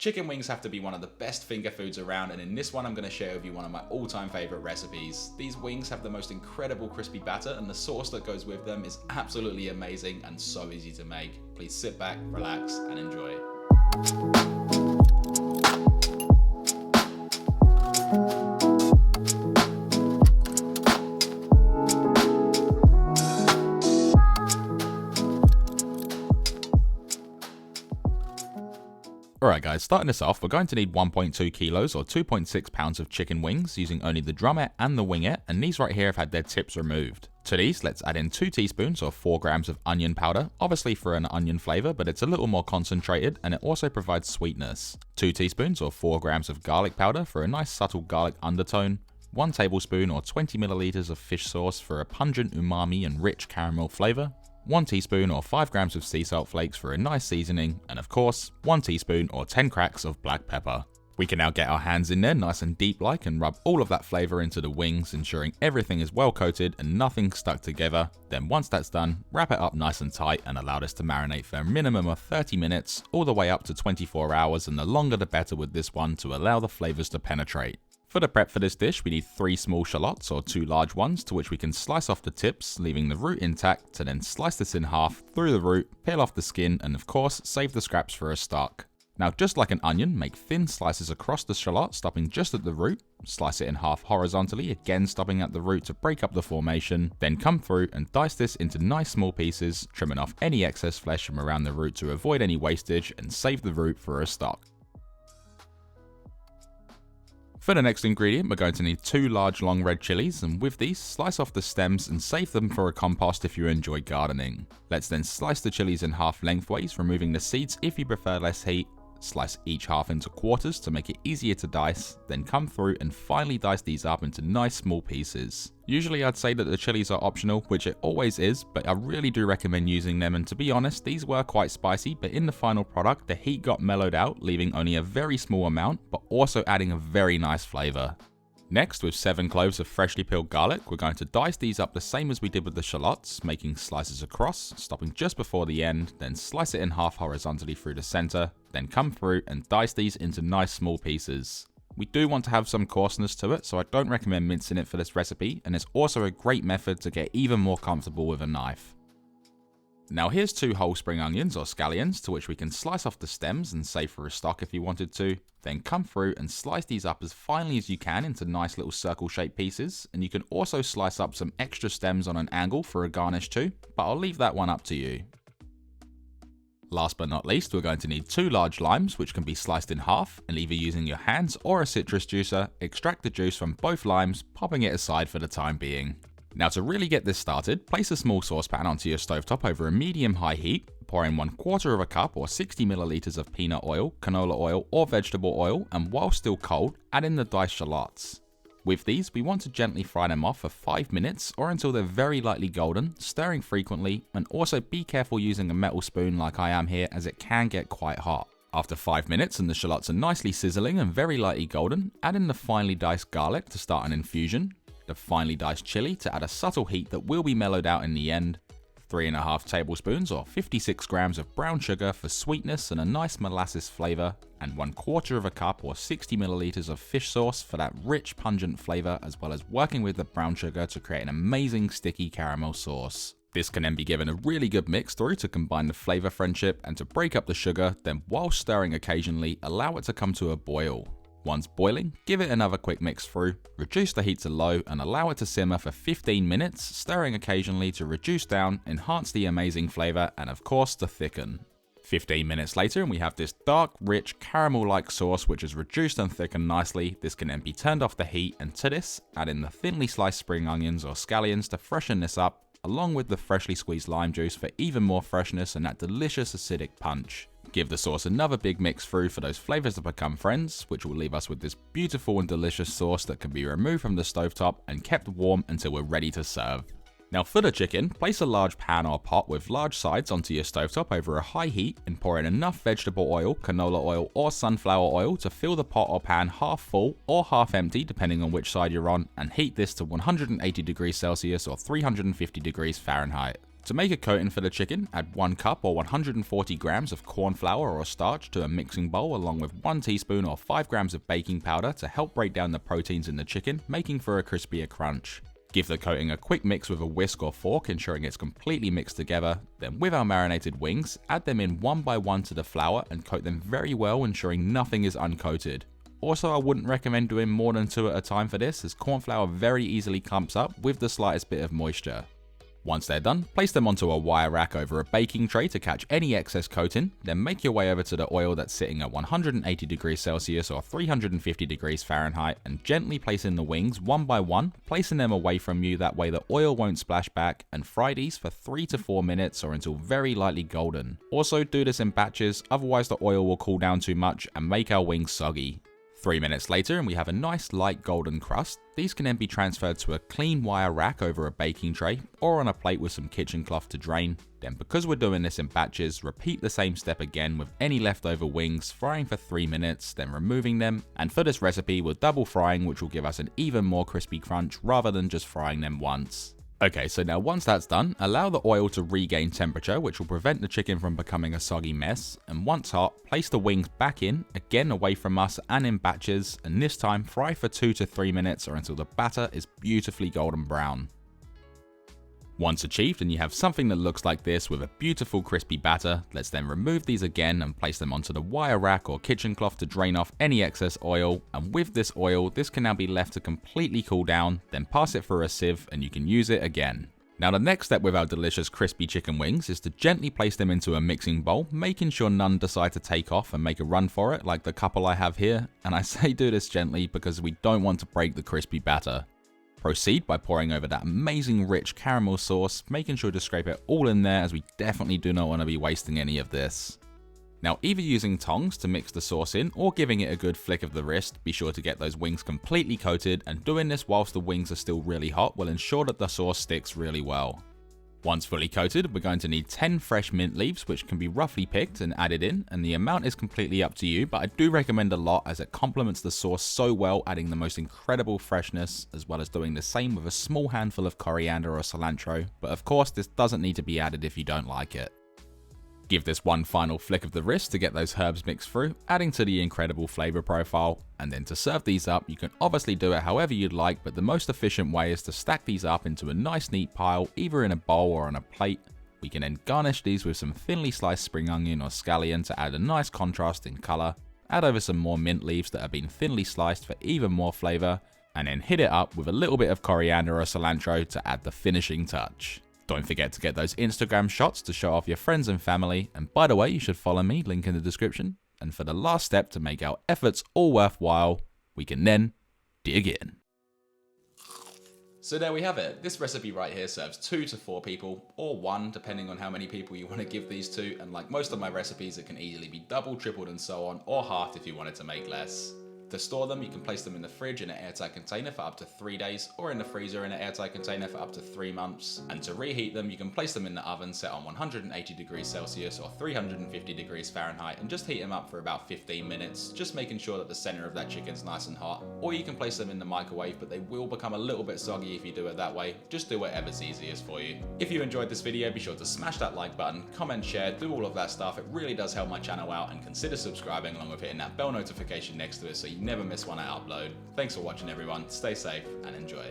Chicken wings have to be one of the best finger foods around, and in this one I'm going to share with you one of my all-time favourite recipes. These wings have the most incredible crispy batter, and the sauce that goes with them is absolutely amazing and so easy to make. Please sit back, relax and enjoy. Alright guys, starting this off, we're going to need 1.2 kilos or 2.6 pounds of chicken wings using only the drumette and the wingette, and these right here have had their tips removed. To these, let's add in 2 teaspoons or 4 grams of onion powder, obviously for an onion flavour, but it's a little more concentrated and it also provides sweetness. 2 teaspoons or 4 grams of garlic powder for a nice subtle garlic undertone. 1 tablespoon or 20 milliliters of fish sauce for a pungent umami and rich caramel flavour. 1 teaspoon or 5 grams of sea salt flakes for a nice seasoning, and of course, 1 teaspoon or 10 cracks of black pepper. We can now get our hands in there nice and deep like and rub all of that flavour into the wings, ensuring everything is well coated and nothing stuck together. Then once that's done, wrap it up nice and tight and allow this to marinate for a minimum of 30 minutes, all the way up to 24 hours, and the longer the better with this one to allow the flavours to penetrate. For the prep for this dish, we need 3 small shallots or 2 large ones, to which we can slice off the tips, leaving the root intact, to then slice this in half through the root, peel off the skin, and of course save the scraps for a stock. Now just like an onion, make thin slices across the shallot, stopping just at the root, slice it in half horizontally, again stopping at the root to break up the formation, then come through and dice this into nice small pieces, trimming off any excess flesh from around the root to avoid any wastage and save the root for a stock. For the next ingredient, we're going to need 2 large long red chilies, and with these, slice off the stems and save them for a compost if you enjoy gardening. Let's then slice the chilies in half lengthways, removing the seeds if you prefer less heat. Slice each half into quarters to make it easier to dice, then come through and finely dice these up into nice small pieces. Usually I'd say that the chilies are optional, which it always is, but I really do recommend using them, and to be honest, these were quite spicy, but in the final product the heat got mellowed out, leaving only a very small amount, but also adding a very nice flavour. Next, with 7 cloves of freshly peeled garlic, we're going to dice these up the same as we did with the shallots, making slices across, stopping just before the end, then slice it in half horizontally through the centre, then come through and dice these into nice small pieces. We do want to have some coarseness to it, so I don't recommend mincing it for this recipe, and it's also a great method to get even more comfortable with a knife. Now here's 2 whole spring onions or scallions, to which we can slice off the stems and save for a stock if you wanted to. Then come through and slice these up as finely as you can into nice little circle shaped pieces, and you can also slice up some extra stems on an angle for a garnish too, but I'll leave that one up to you. Last but not least, we're going to need 2 large limes, which can be sliced in half, and either using your hands or a citrus juicer, extract the juice from both limes, popping it aside for the time being. Now to really get this started, place a small saucepan onto your stovetop over a medium-high heat, pour in 1/4 cup or 60 milliliters of peanut oil, canola oil or vegetable oil, and while still cold, add in the diced shallots. With these, we want to gently fry them off for 5 minutes or until they're very lightly golden, stirring frequently, and also be careful using a metal spoon like I am here, as it can get quite hot. After 5 minutes and the shallots are nicely sizzling and very lightly golden, add in the finely diced garlic to start an infusion, the finely diced chili to add a subtle heat that will be mellowed out in the end, 3.5 tablespoons or 56 grams of brown sugar for sweetness and a nice molasses flavour, and 1/4 cup or 60 milliliters of fish sauce for that rich pungent flavour, as well as working with the brown sugar to create an amazing sticky caramel sauce. This can then be given a really good mix through to combine the flavour friendship and to break up the sugar, then while stirring occasionally, allow it to come to a boil. Once boiling, give it another quick mix through, reduce the heat to low and allow it to simmer for 15 minutes, stirring occasionally to reduce down, enhance the amazing flavour, and of course to thicken. 15 minutes later and we have this dark, rich, caramel-like sauce which is reduced and thickened nicely. This can then be turned off the heat, and to this, add in the thinly sliced spring onions or scallions to freshen this up, along with the freshly squeezed lime juice for even more freshness and that delicious acidic punch. Give the sauce another big mix through for those flavours to become friends, which will leave us with this beautiful and delicious sauce that can be removed from the stovetop and kept warm until we're ready to serve. Now for the chicken, place a large pan or pot with large sides onto your stovetop over a high heat and pour in enough vegetable oil, canola oil or sunflower oil to fill the pot or pan half full or half empty depending on which side you're on, and heat this to 180 degrees Celsius or 350 degrees Fahrenheit. To make a coating for the chicken, add 1 cup or 140 grams of corn flour or starch to a mixing bowl along with 1 teaspoon or 5 grams of baking powder to help break down the proteins in the chicken, making for a crispier crunch. Give the coating a quick mix with a whisk or fork, ensuring it's completely mixed together. Then with our marinated wings, add them in one by one to the flour and coat them very well, ensuring nothing is uncoated. Also, I wouldn't recommend doing more than 2 at a time for this, as corn flour very easily clumps up with the slightest bit of moisture. Once they're done, place them onto a wire rack over a baking tray to catch any excess coating, then make your way over to the oil that's sitting at 180 degrees Celsius or 350 degrees Fahrenheit and gently place in the wings one by one, placing them away from you, that way the oil won't splash back, and fry these for 3 to 4 minutes or until very lightly golden. Also do this in batches, otherwise the oil will cool down too much and make our wings soggy. 3 minutes later and we have a nice light golden crust. These can then be transferred to a clean wire rack over a baking tray or on a plate with some kitchen cloth to drain. Then because we're doing this in batches, repeat the same step again with any leftover wings, frying for 3 minutes, then removing them. And for this recipe we're double frying, which will give us an even more crispy crunch rather than just frying them once. Okay, so now once that's done, allow the oil to regain temperature, which will prevent the chicken from becoming a soggy mess, and once hot, place the wings back in, again away from us and in batches, and this time fry for 2 to 3 minutes or until the batter is beautifully golden brown. Once achieved and you have something that looks like this with a beautiful crispy batter, let's then remove these again and place them onto the wire rack or kitchen cloth to drain off any excess oil, and with this oil, this can now be left to completely cool down, then pass it through a sieve and you can use it again. Now the next step with our delicious crispy chicken wings is to gently place them into a mixing bowl, making sure none decide to take off and make a run for it like the couple I have here, and I say do this gently because we don't want to break the crispy batter. Proceed by pouring over that amazing rich caramel sauce, making sure to scrape it all in there as we definitely do not want to be wasting any of this. Now either using tongs to mix the sauce in or giving it a good flick of the wrist, be sure to get those wings completely coated, and doing this whilst the wings are still really hot will ensure that the sauce sticks really well. Once fully coated, we're going to need 10 fresh mint leaves, which can be roughly picked and added in, and the amount is completely up to you, but I do recommend a lot as it complements the sauce so well, adding the most incredible freshness, as well as doing the same with a small handful of coriander or cilantro, but of course this doesn't need to be added if you don't like it. Give this one final flick of the wrist to get those herbs mixed through, adding to the incredible flavor profile, and then to serve these up, you can obviously do it however you'd like, but the most efficient way is to stack these up into a nice neat pile, either in a bowl or on a plate. We can then garnish these with some thinly sliced spring onion or scallion to add a nice contrast in color, add over some more mint leaves that have been thinly sliced for even more flavor, and then hit it up with a little bit of coriander or cilantro to add the finishing touch. Don't forget to get those Instagram shots to show off your friends and family, and by the way, you should follow me, link in the description. And for the last step to make our efforts all worthwhile, we can then dig in. So there we have it. This recipe right here serves 2 to 4 people, or 1 depending on how many people you want to give these to, and like most of my recipes it can easily be doubled, tripled and so on, or halved if you wanted to make less. To store them, you can place them in the fridge in an airtight container for up to 3 days, or in the freezer in an airtight container for up to 3 months. And to reheat them, you can place them in the oven set on 180 degrees Celsius or 350 degrees Fahrenheit and just heat them up for about 15 minutes, just making sure that the center of that chicken's nice and hot. Or you can place them in the microwave, but they will become a little bit soggy if you do it that way. Just do whatever's easiest for you. If you enjoyed this video, be sure to smash that like button, comment, share, do all of that stuff. It really does help my channel out, and consider subscribing along with hitting that bell notification next to it so you never miss one I upload. Thanks for watching everyone, stay safe and enjoy.